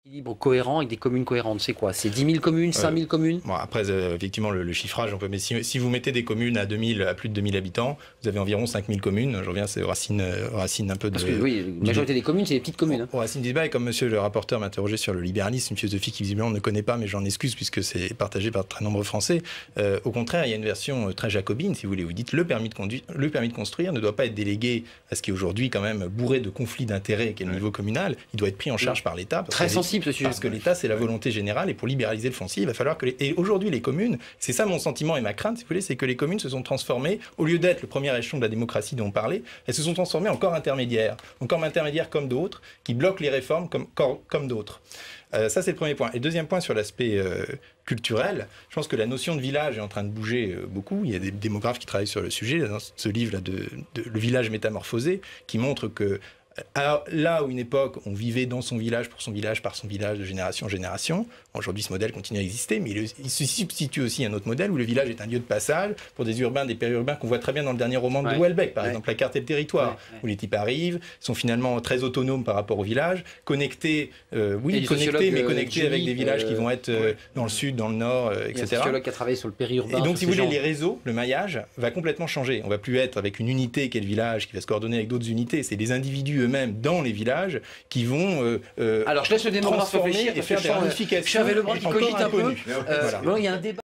Équilibre cohérent avec des communes cohérentes, c'est quoi? C'est 10 000 communes, 5 000 communes? Bon, après, effectivement, le chiffrage, on peut, mais si vous mettez des communes à plus de 2000 habitants, vous avez environ 5 000 communes. Je reviens, c'est racine un peu de... Parce que oui, la majorité des communes, c'est des petites communes. Au racine du débat, et comme monsieur le rapporteur m'interrogeait sur le libéralisme, une philosophie qui visiblement on ne connaît pas, mais j'en excuse puisque c'est partagé par de très nombreux Français. Au contraire, il y a une version très jacobine, si vous voulez. Vous dites le permis de construire ne doit pas être délégué à ce qui est aujourd'hui quand même bourré de conflits d'intérêts, qui est le niveau communal. Il doit être pris en charge par l'État. Très sensible ce sujet. Parce que l'État, c'est la volonté générale, et pour libéraliser le foncier, il va falloir que... Et aujourd'hui, les communes, c'est ça mon sentiment et ma crainte, si vous voulez, c'est que les communes se sont transformées, au lieu d'être le premier échelon de la démocratie dont on parlait, elles se sont transformées en corps intermédiaires comme d'autres, qui bloquent les réformes comme d'autres. Ça, c'est le premier point. Et deuxième point sur l'aspect culturel, je pense que la notion de village est en train de bouger beaucoup. Il y a des démographes qui travaillent sur le sujet, dans ce livre-là, Le village métamorphosé, qui montre que là où une époque, on vivait dans son village, pour son village, par son village, de génération en génération, aujourd'hui ce modèle continue à exister, mais il se substitue aussi à un autre modèle où le village est un lieu de passage pour des urbains, des périurbains qu'on voit très bien dans le dernier roman de Houellebecq, par exemple, La carte et le territoire, où les types arrivent, sont finalement très autonomes par rapport au village, connectés, mais connectés avec des villages qui vont être dans le sud, dans le nord, etc. Il y a un sociologue qui a travaillé sur le périurbain. Et donc, si vous voulez, les réseaux, le maillage va complètement changer. On va plus être avec une unité qui est le village, qui va se coordonner avec d'autres unités. C'est des individus eux-mêmes dans les villages qui vont alors je laisse le démographe réfléchir et faire des ramifications. J'avais le bras qui cogite un peu. Voilà. Il y a un débat.